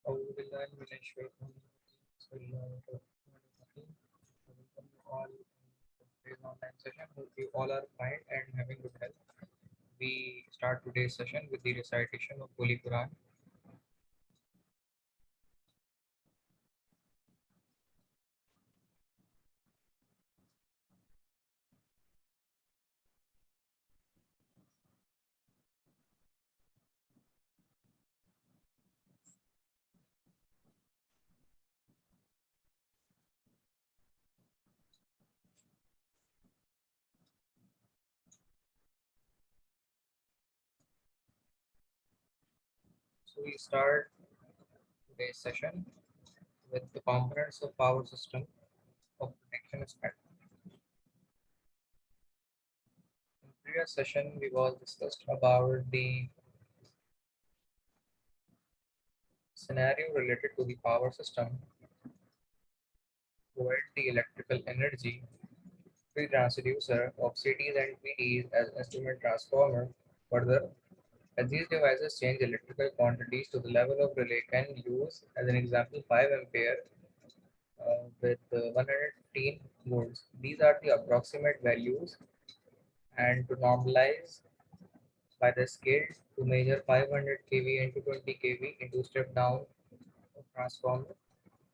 أعوذ بالله من الشيطان الرجيم. بسم الله الرحمن الرحيم. Welcome you all to today's online session. Hope you all are fine and having good health. We start today's session with the recitation of Holy Quran. So we start today's session with the components of power system of protection aspect. In previous session, we was discussed about the scenario related to the power system, provide the electrical energy the transducer of CTs and PDs as instrument transformer. Further, as these devices change electrical quantities to the level of relay can use, as an example, 5 ampere with 115 volts. These are the approximate values, and to normalize by the scale to measure 500 kV into 20 kV into step down transformer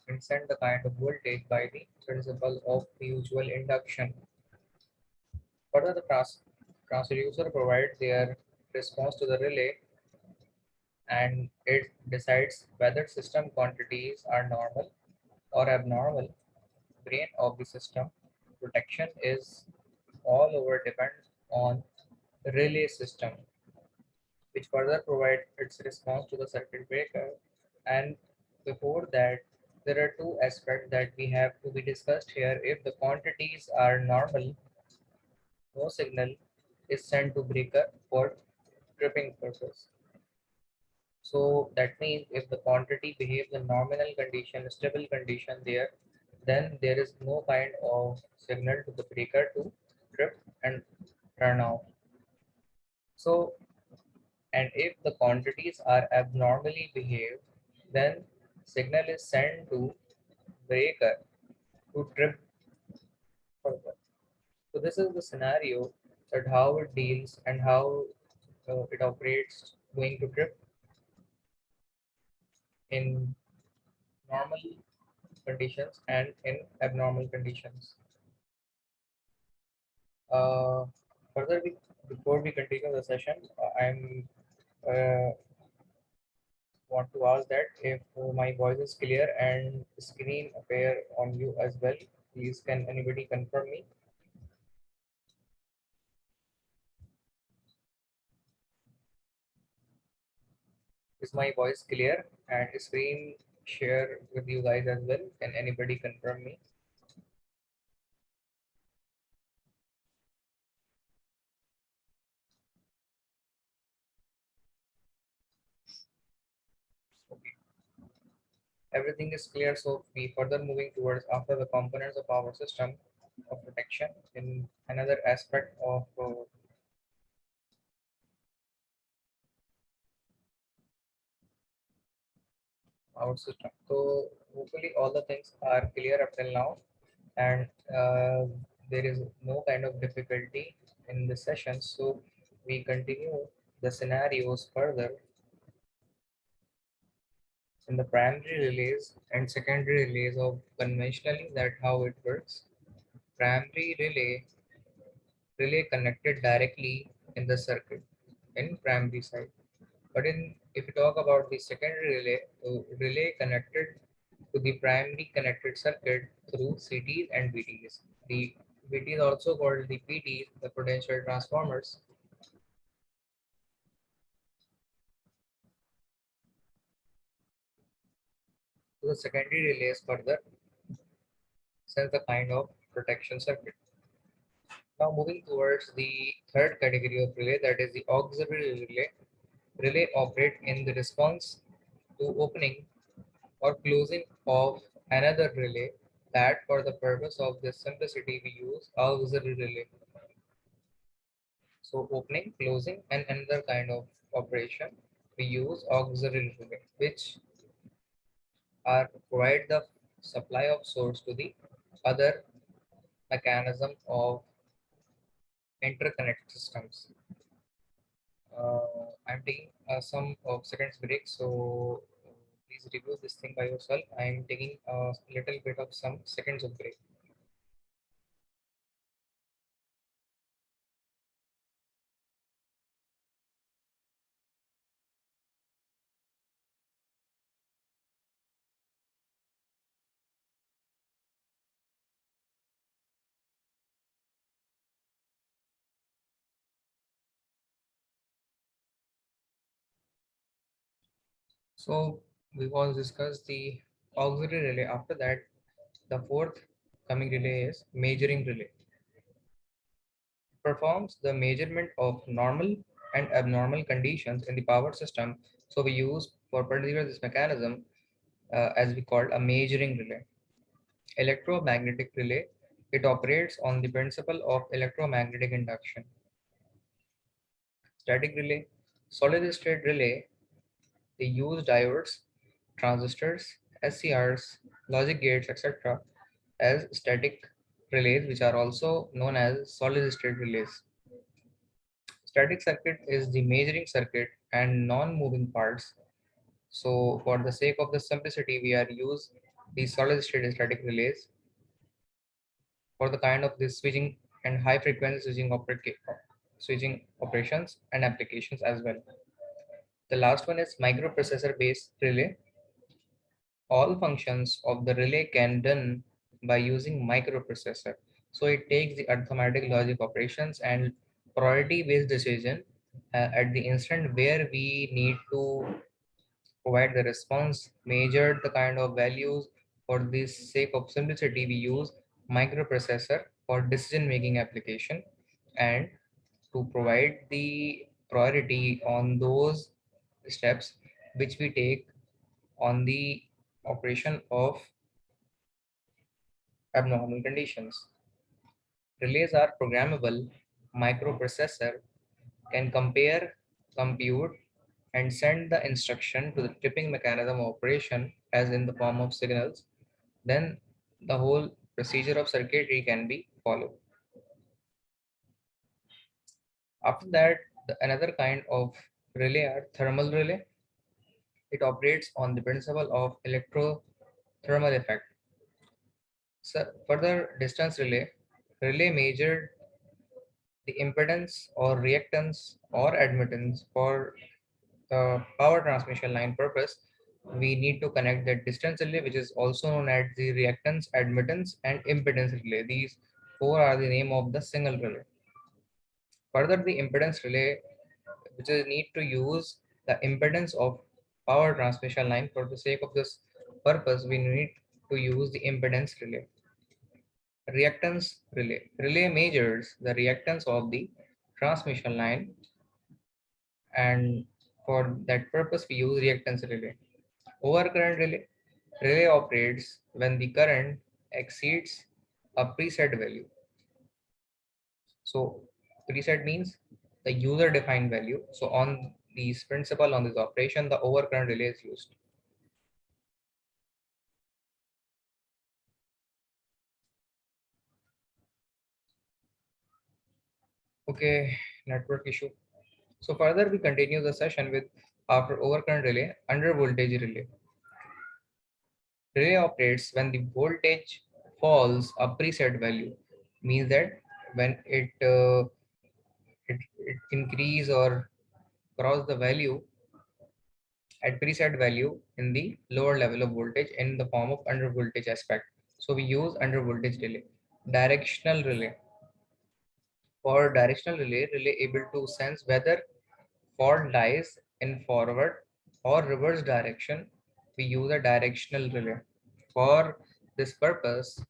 and send the kind of voltage by the principle of mutual induction. Further, the transducer provides their response to the relay and it decides whether system quantities are normal or abnormal. Brain of the system protection is all over depends on relay system, which further provides its response to the circuit breaker. And before that, there are two aspects that we have to be discussed here. If the quantities are normal, no signal is sent to breaker for tripping purpose. So that means if the quantity behaves in nominal condition, stable condition there, then there is no kind of signal to the breaker to trip and turn off. So, and if the quantities are abnormally behaved, then signal is sent to breaker to trip further. So this is the scenario that how it deals and how it operates going to trip in normal conditions and in abnormal conditions. Uh, further, before we continue the session, I'm uh, want to ask that if my voice is clear and screen appear on you as well, please can anybody confirm me? Is my voice clear and screen share with you guys as well? Can anybody confirm me? Okay, everything is clear. So we further moving towards after the components of our system of protection in another aspect of our system. So hopefully all the things are clear up till now, and there is no kind of difficulty in the session. So we continue the scenarios further in the primary relays and secondary relays of conventionally that how it works. Primary relay connected directly in the circuit in primary side. But in if you talk about the secondary relay, relay connected to the primary connected circuit through CTs and VTs. The VTs also called the PTs, the potential transformers. So the secondary relays further sense the kind of protection circuit. Now moving towards the third category of relay, that is the auxiliary relay. Relay operate in the response to opening or closing of another relay that for the purpose of this simplicity we use auxiliary relay. So opening, closing and another kind of operation we use auxiliary relay which are provide the supply of source to the other mechanism of interconnect systems. I'm taking some of seconds break, so please review this thing by yourself. I'm taking a little bit of some seconds of break. So we was discussed the auxiliary relay. After that, the fourth coming relay is measuring relay. Performs the measurement of normal and abnormal conditions in the power system. So we use for particular this mechanism as we call a measuring relay. Electromagnetic relay. It operates on the principle of electromagnetic induction. Static relay. Solid state relay. They use diodes, transistors, SCRs, logic gates, etc. as static relays, which are also known as solid state relays. Static circuit is the measuring circuit and non-moving parts. So for the sake of the simplicity, we are use the solid state static relays for the kind of this switching and high frequency switching operations and applications as well. The last one is microprocessor based relay. All functions of the relay can done by using microprocessor. So it takes the arithmetic logic operations and priority based decision at the instant where we need to provide the response, measured the kind of values. For this sake of simplicity, we use microprocessor for decision making application and to provide the priority on those steps which we take on the operation of abnormal conditions. Relays are programmable. Microprocessor can compare, compute, and send the instruction to the tripping mechanism operation as in the form of signals. Then the whole procedure of circuitry can be followed. After that, another kind of relay are thermal relay. It operates on the principle of electrothermal effect. So further distance relay, relay measured the impedance or reactance or admittance for the power transmission line purpose. We need to connect that distance relay, which is also known as the reactance, admittance, and impedance relay. These four are the name of the single relay. Further, the impedance relay, which is need to use the impedance of power transmission line. For the sake of this purpose, we need to use the impedance relay. Reactance relay. Relay measures the reactance of the transmission line, and for that purpose, we use reactance relay. Overcurrent relay. Relay operates when the current exceeds a preset value. So preset means the user defined value. So on this principle, on this operation, the overcurrent relay is used. Okay, network issue. So further we continue the session with after overcurrent relay, under voltage relay. Relay operates when the voltage falls a preset value. Means that when it increase or cross the value at preset value in the lower level of voltage in the form of under voltage aspect. So we use under voltage relay. Directional relay. For directional relay, relay able to sense whether fault lies in forward or reverse direction. We use a directional relay. For this purpose,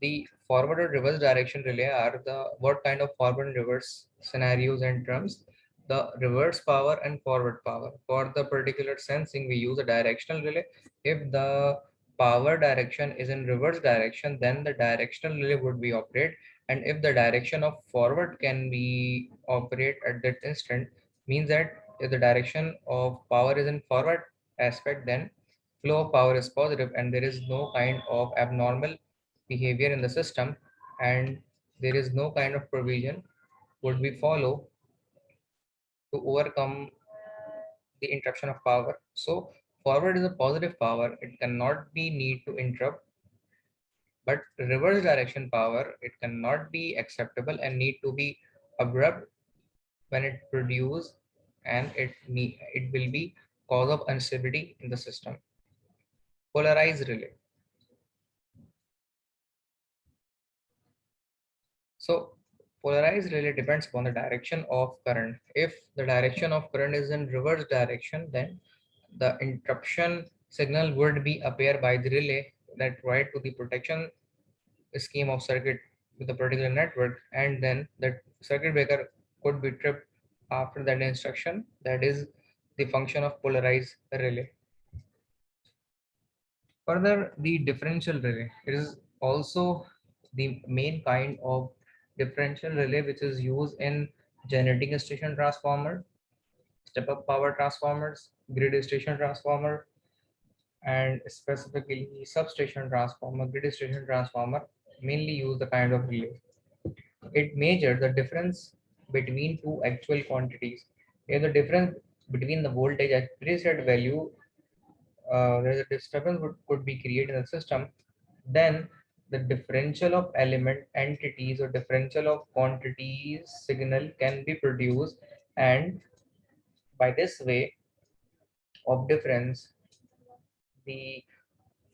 the forward or reverse direction relay are the what kind of forward and reverse scenarios and terms. The reverse power and forward power. For the particular sensing, we use a directional relay. If the power direction is in reverse direction, then the directional relay would be operate. And if the direction of forward can be operate at that instant, means that if the direction of power is in forward aspect, then flow of power is positive and there is no kind of abnormal behavior in the system, and there is no kind of provision would be follow to overcome the interruption of power. So forward is a positive power, it cannot be need to interrupt, but reverse direction power, it cannot be acceptable and need to be abrupt when it produce, and it will be cause of instability in the system. Polarized relay. So polarized relay depends upon the direction of current. If the direction of current is in reverse direction, then the interruption signal would be appear by the relay that provide to the protection scheme of circuit with a particular network, and then that circuit breaker could be tripped after that instruction. That is the function of polarized relay. Further, the differential relay. It is also the main kind of differential relay which is used in generating station transformer, step-up power transformers, grid station transformer, and specifically substation transformer, grid station transformer mainly use the kind of relay. It measures the difference between two actual quantities. If the difference between the voltage at preset value, there's a disturbance could be created in the system, then the differential of element entities or differential of quantities signal can be produced, and by this way of difference, the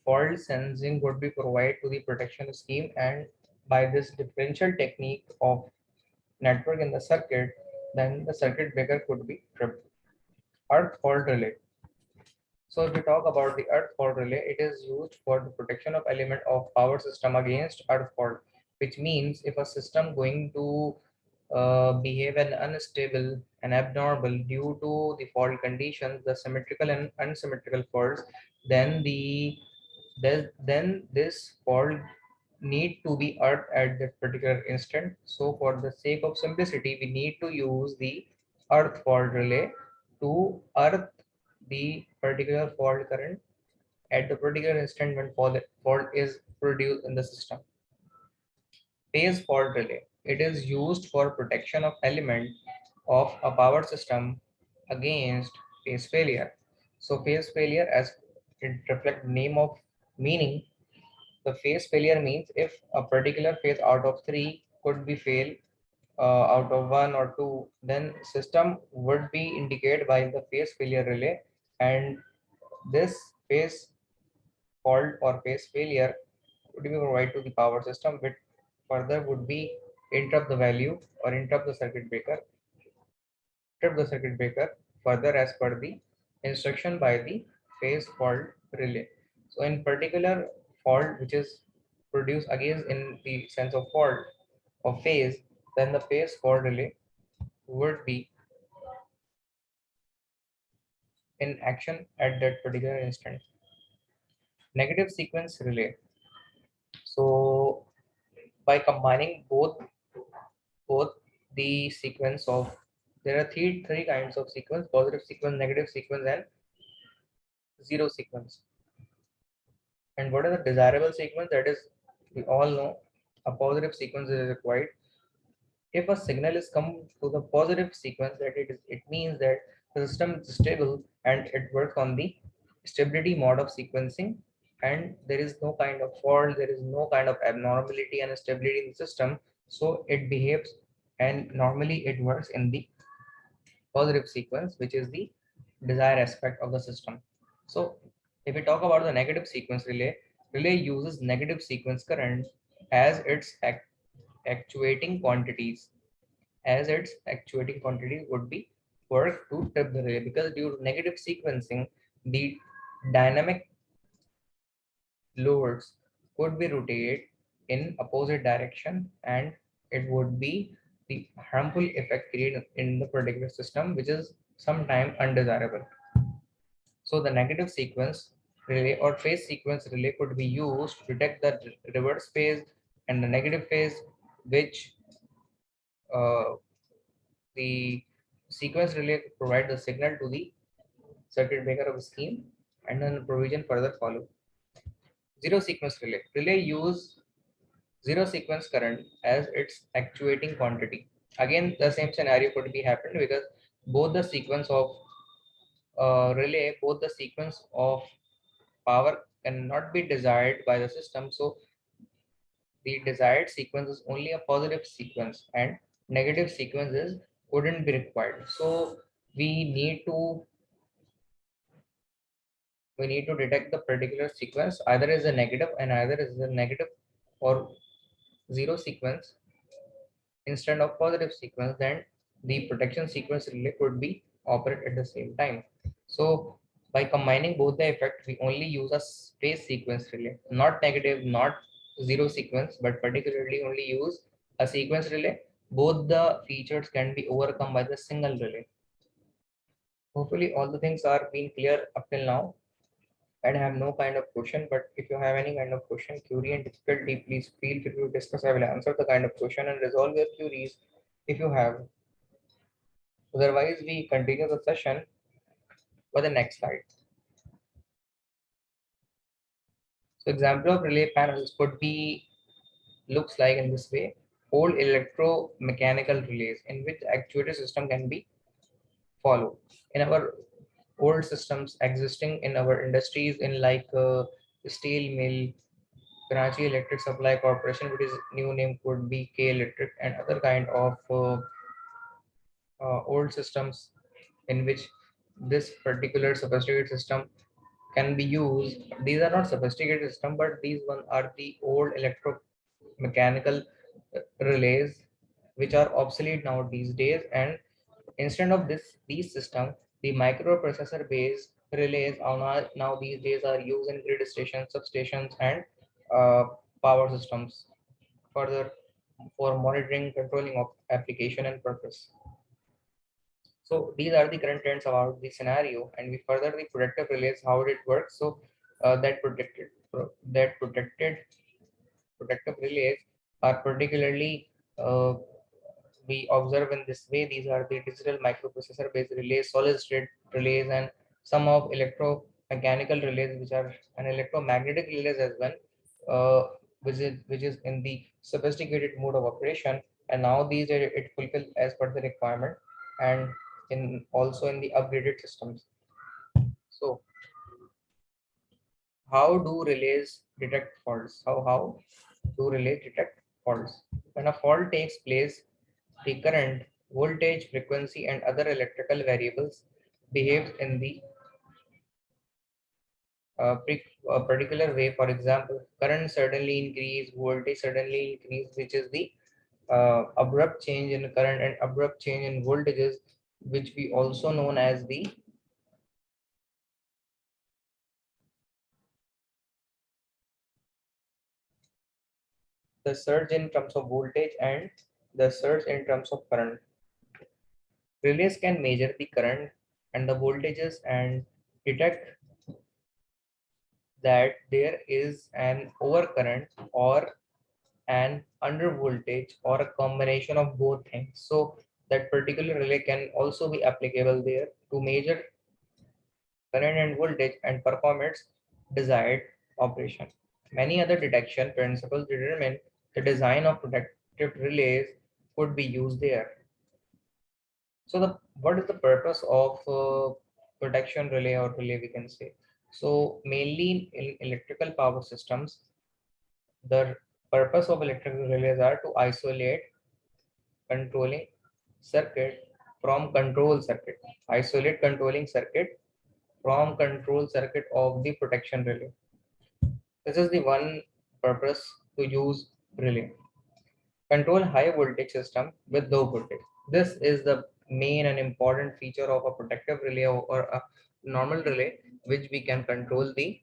fault sensing would be provided to the protection scheme, and by this differential technique of network in the circuit, then the circuit breaker could be tripped. Earth fault relay. So if we talk about the earth fault relay, it is used for the protection of element of power system against earth fault, which means if a system going to behave an unstable and abnormal due to the fault conditions, the symmetrical and unsymmetrical faults, then then this fault need to be earthed at that particular instant. So for the sake of simplicity, we need to use the earth fault relay to earth the particular fault current at the particular instant when fault is produced in the system. Phase fault relay. It is used for protection of element of a power system against phase failure. So phase failure, as it reflects name of meaning, the phase failure means if a particular phase out of three could be failed out of one or two, then system would be indicated by the phase failure relay, and this phase fault or phase failure would be provided to the power system, which further would be interrupt the value or interrupt the circuit breaker, trip the circuit breaker further as per the instruction by the phase fault relay. So in particular fault which is produced again in the sense of fault of phase, then the phase fault relay would be in action at that particular instant. Negative sequence relay. So by combining both the sequence of, there are three kinds of sequence: positive sequence, negative sequence, and zero sequence. And what is a desirable sequence? That is, we all know a positive sequence is required. If a signal is come to the positive sequence, that it means that the system is stable and it works on the stability mode of sequencing, and there is no kind of fault, there is no kind of abnormality and stability in the system, so it behaves and normally it works in the positive sequence, which is the desired aspect of the system. So if we talk about the negative sequence relay, relay uses negative sequence current as its actuating quantities, as its actuating quantity would be work to trip the relay, because due to negative sequencing, the dynamic loads could be rotated in opposite direction, and it would be the harmful effect created in the particular system, which is sometimes undesirable. So the negative sequence relay or phase sequence relay could be used to detect the reverse phase and the negative phase, which uh, the sequence relay provide the signal to the circuit breaker of the scheme, and then the provision further follow. Zero sequence relay. Relay use zero sequence current as its actuating quantity. Again, the same scenario could be happened because both the sequence of relay, both the sequence of power cannot be desired by the system. So the desired sequence is only a positive sequence and negative sequences wouldn't be required. So we need to we need to detect the particular sequence either is a negative and either is a negative or zero sequence instead of positive sequence, then the protection sequence relay could be operate at the same time. So by combining both the effect, we only use a space sequence relay, not negative, not zero sequence, but particularly only use a sequence relay. Both the features can be overcome by the single relay. Hopefully all the things are being clear up till now. And have no kind of question, but if you have any kind of question, query, and difficulty, please feel free to discuss. I will answer the kind of question and resolve your queries if you have. Otherwise, we continue the session for the next slide. So example of relay panels could be looks like in this way. Old electromechanical relays in which actuator system can be followed. In our old systems existing in our industries in like steel mill, Karachi Electric Supply Corporation, which is new name could be K Electric, and other kind of old systems in which this particular sophisticated system can be used. These are not sophisticated system, but these one are the old electromechanical relays which are obsolete now these days. And instead of these system, the microprocessor based relays are now these days are used in grid stations, substations, and uh, power systems further for monitoring, controlling of application and purpose. So these are the current trends about the scenario, and we further the protective relays how it works. So that protective relays are particularly we observe in this way. These are the digital microprocessor based relays, solid state relays, and some of electromechanical relays, which are an electromagnetic relays as well, which is in the sophisticated mode of operation. And now these are it fulfill as per the requirement, and in also in the upgraded systems. So how do relays detect faults? How do relays detect faults? When a fault takes place, the current, voltage, frequency, and other electrical variables behaves in the particular way. For example, current suddenly increase, voltage suddenly increase, which is the abrupt change in current and abrupt change in voltages, which we also known as the surge in terms of voltage and the surge in terms of current. Relays can measure the current and the voltages and detect that there is an overcurrent or an under voltage or a combination of both things. So that particular relay can also be applicable there to measure current and voltage and perform its desired operation. Many other detection principles determine the design of protective relays could be used there. So the what is the purpose of protection relay or relay we can say? So mainly in electrical power systems, the purpose of electrical relays are to isolate controlling circuit from control circuit. Isolate controlling circuit from control circuit of the protection relay. This is the one purpose to use relay. Control high voltage system with low voltage. This is the main and important feature of a protective relay or a normal relay, which we can control the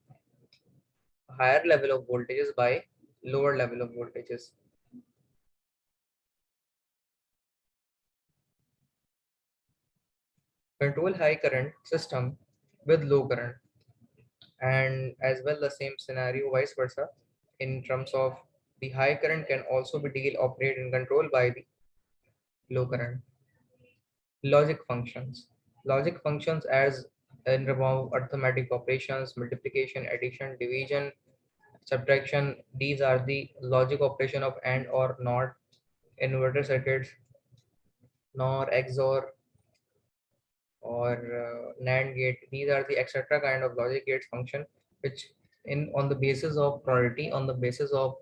higher level of voltages by lower level of voltages. Control high current system with low current, and as well the same scenario vice versa in terms of the high current can also be deal operate and controlled by the low current. Logic functions as in the form of arithmetic operations, multiplication, addition, division, subtraction. These are the logic operation of AND or NOT, inverter circuits, NOR, XOR, or NAND gate. These are the etc. kind of logic gates function, which in on the basis of priority, on the basis of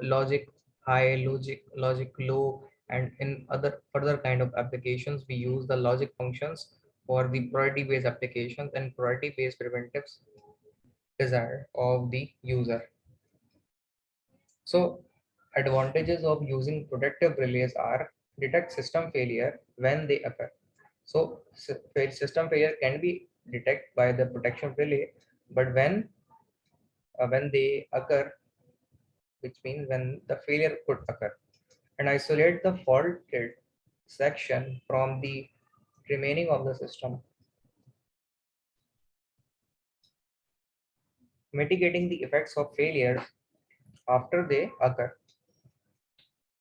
logic high, logic low, and in other further kind of applications, we use the logic functions for the priority based applications and priority based preventives desire of the user. So advantages of using protective relays are detect system failure when they occur. So system failure can be detected by the protection relay, but when they occur, which means when the failure could occur, and isolate the faulted section from the remaining of the system, mitigating the effects of failures after they occur,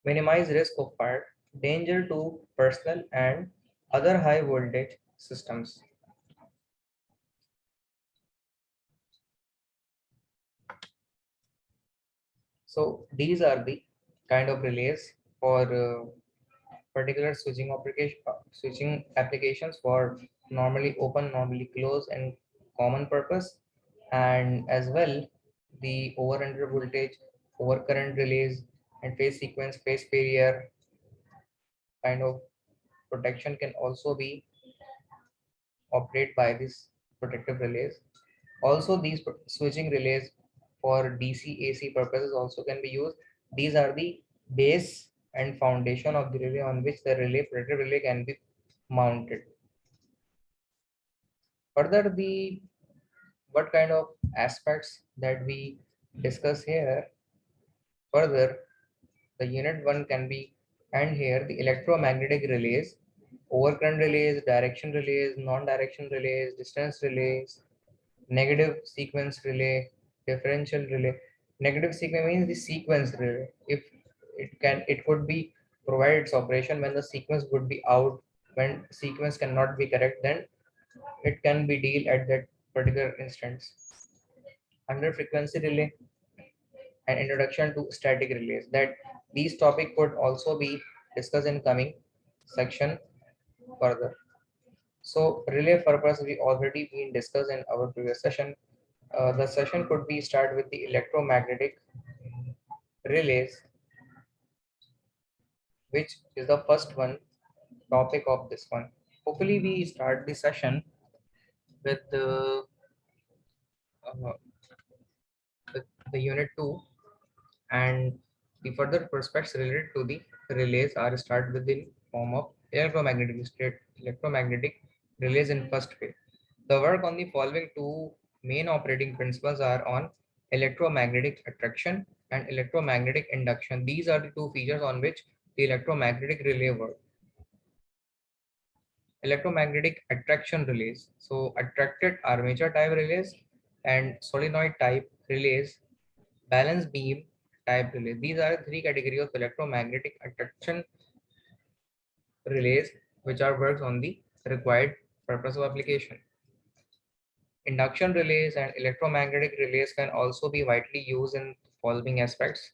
minimize risk of fire, danger to personal and other high voltage systems. So these are the kind of relays for particular switching applications for normally open, normally closed, and common purpose, and as well the over under voltage, over current relays, and phase sequence, phase failure kind of protection can also be operated by these protective relays. Also, these switching relays for DC AC purposes also can be used. These are the base and foundation of the relay on which the relay protective relay can be mounted. Further, the what kind of aspects that we discuss here further, the unit 1 can be, and here the electromagnetic relays, overcurrent relays, direction relays, non-direction relays, distance relays, negative sequence relay, differential relay. Negative sequence means the sequence relay. If it could be provide its operation when the sequence would be out, when sequence cannot be correct, then it can be deal at that particular instance. Under frequency relay and introduction to static relays. That these topic could also be discussed in coming section further. So relay purpose we already been discussed in our previous session. The session could be start with the electromagnetic relays, which is the first one topic of this one. Hopefully, we start the session with uh, with the unit 2, and the further prospects related to the relays are start with the form of electromagnetic relays in first phase. The work on the following two main operating principles are on electromagnetic attraction and electromagnetic induction. These are the two features on which the electromagnetic relay work. Electromagnetic attraction relays. So attracted armature type relays and solenoid type relays, balance beam type relays. These are three categories of electromagnetic attraction relays which are works on the required purpose of application. Induction relays and electromagnetic relays can also be widely used in following aspects: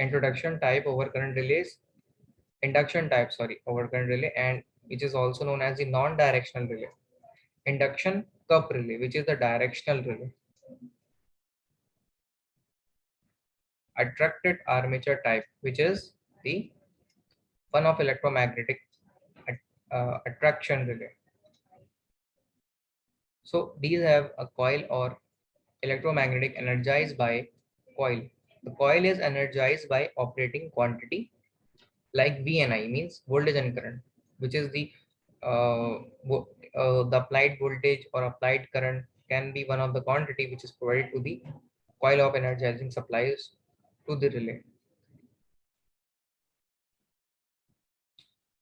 introduction type overcurrent relays, induction type overcurrent relay, and which is also known as the non-directional relay. Induction cup relay, which is the directional relay. Attracted armature type, which is the one of electromagnetic attraction relay. So these have a coil or electromagnetic energized by coil. The coil is energized by operating quantity like VNI, means voltage and current, which is the applied voltage or applied current can be one of the quantity which is provided to the coil of energizing supplies to the relay.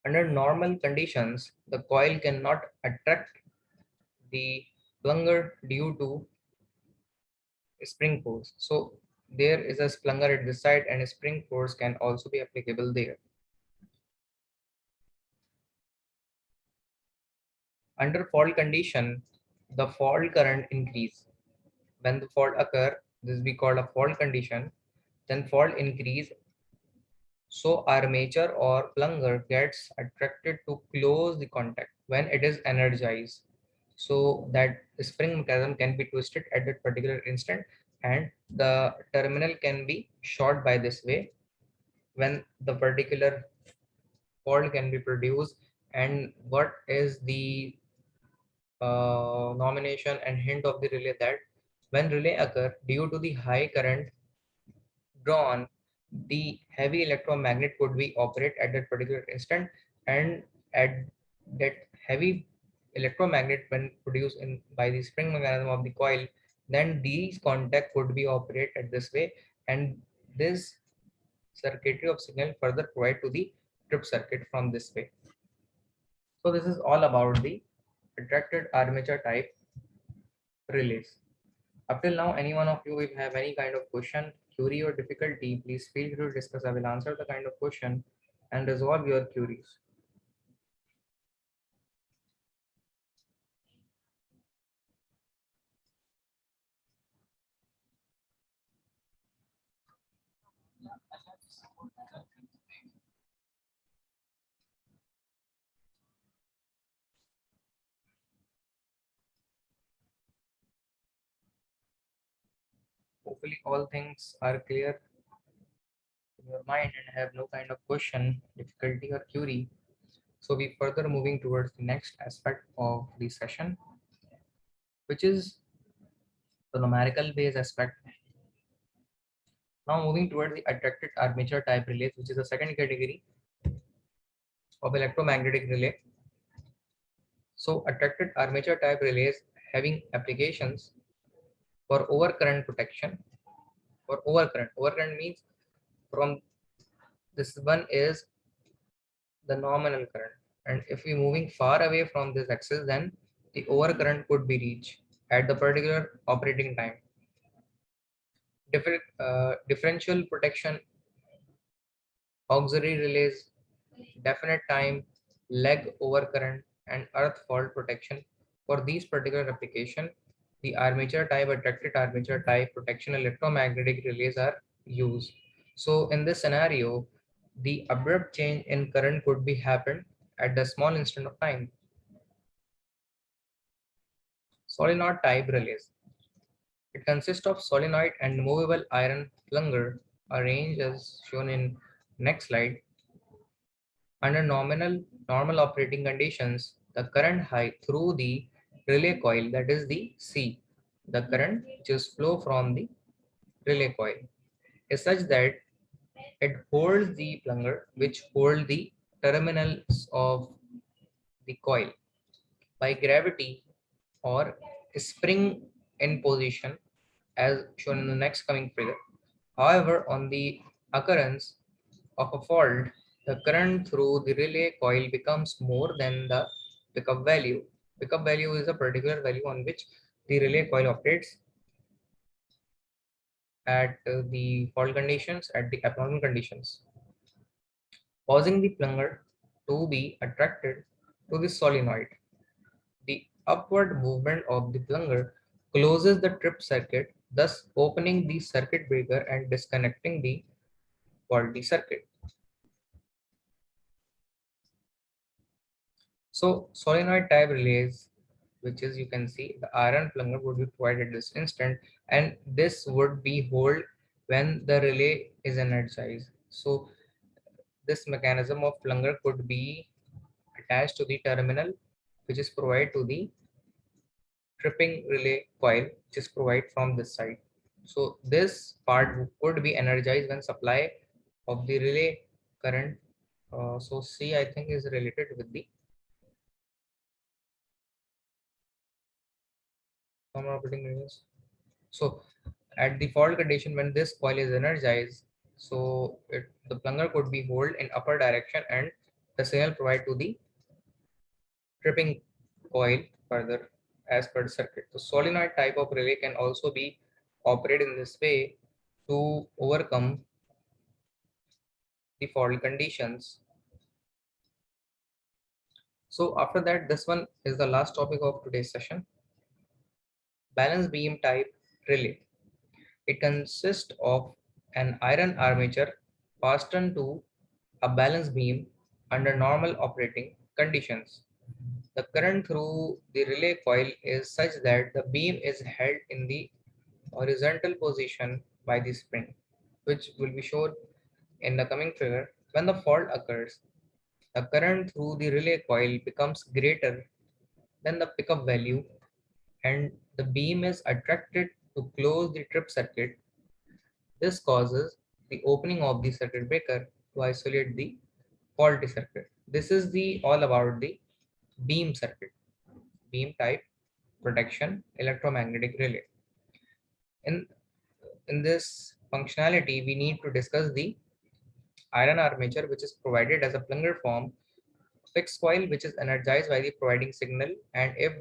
Under normal conditions, the coil cannot attract the plunger due to spring force. So there is a plunger at this side and a spring force can also be applicable there. Under fault condition, the fault current increase. When the fault occur, this we call a fault condition, then fault increase. So armature or plunger gets attracted to close the contact when it is energized. So that spring mechanism can be twisted at that particular instant and the terminal can be short by this way when the particular fault can be produced. And what is the nomination and hint of the relay? That when relay occur due to the high current drawn, the heavy electromagnet could be operate at that particular instant, and at that heavy electromagnet when produced in by the spring mechanism of the coil, then these contact could be operate at this way, and this circuitry of signal further provide to the trip circuit from this way. So this is all about the attracted armature type relays. Up till now, any one of you, if have any kind of question, query or difficulty, please feel free to discuss. I will answer the kind of question and resolve your queries. Hopefully all things are clear in your mind and have no kind of question, difficulty or query. So we further moving towards the next aspect of the session, which is the numerical based aspect. Now moving towards the attracted armature type relays, which is the second category of electromagnetic relay. So attracted armature type relays having applications for overcurrent protection. For overcurrent means from this one is the nominal current, and if we moving far away from this axis, then the overcurrent could be reached at the particular operating time. Differential protection, auxiliary relays, definite time, leg overcurrent, and earth fault protection. For these particular application, the armature type, attracted armature type protection electromagnetic relays are used. So in this scenario, the abrupt change in current could be happened at the small instant of time. Solenoid type relays. It consists of solenoid and movable iron plunger arranged as shown in next slide. Under normal operating conditions, the current high through the relay coil, that is the C, the current which is flow from the relay coil, is such that it holds the plunger which hold the terminals of the coil by gravity or spring in position as shown in the next coming figure. However, on the occurrence of a fault, the current through the relay coil becomes more than the pickup value. Pickup value is a particular value on which the relay coil operates at the fault conditions, at the abnormal conditions, causing the plunger to be attracted to the solenoid. The upward movement of the plunger closes the trip circuit, thus opening the circuit breaker and disconnecting the faulty circuit. So solenoid type relays, which is you can see the iron plunger would be provided at this instant, and this would be hold when the relay is energized. So this mechanism of plunger could be attached to the terminal which is provided to the tripping relay coil, which is provided from this side. So this part could be energized when supply of the relay current. So C I think is related with the common operating conditions. So at the fault condition, when this coil is energized, so the plunger could be hold in upper direction and the signal provided to the tripping coil further as per the circuit. The solenoid type of relay can also be operated in this way to overcome the fault conditions. So after that, this one is the last topic of today's session, balance beam type relay. It consists of an iron armature fastened to a balance beam under normal operating conditions. The current through the relay coil is such that the beam is held in the horizontal position by the spring, which will be shown in the coming figure. When the fault occurs, the current through the relay coil becomes greater than the pickup value and the beam is attracted to close the trip circuit. This causes the opening of the circuit breaker to isolate the faulty circuit. This is the all about the beam circuit, beam type protection electromagnetic relay. In in this functionality, we need to discuss the iron armature, which is provided as a plunger form, fixed coil, which is energized by the providing signal, and if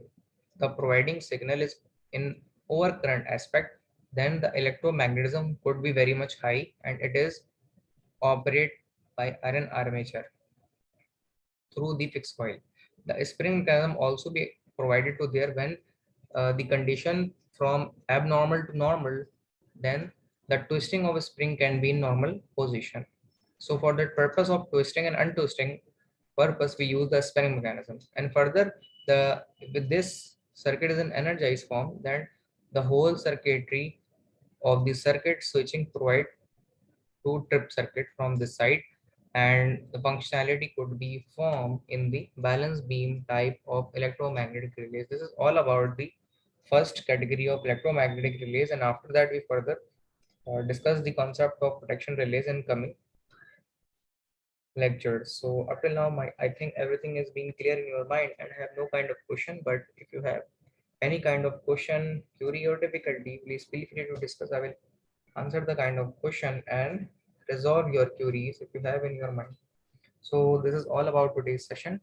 the providing signal is in overcurrent aspect, then the electromagnetism could be very much high and it is operate by iron armature through the fixed coil. The spring mechanism also be provided to there when the condition from abnormal to normal, then the twisting of a spring can be in normal position. So for the purpose of twisting and untwisting purpose, we use the spring mechanism. And further, the with this circuit is an energized form, then the whole circuitry of the circuit switching provide two trip circuit from this side, and the functionality could be formed in the balance beam type of electromagnetic relays. This is all about the first category of electromagnetic relays, and after that we further discuss the concept of protection relays in coming lectures. So up till now, I think everything is being clear in your mind and I have no kind of question. But if you have any kind of question, query, or difficulty, please feel free to discuss. I will answer the kind of question and resolve your queries if you have in your mind. So this is all about today's session,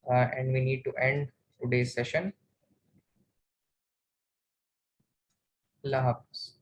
and we need to end today's session. Allah Hafiz.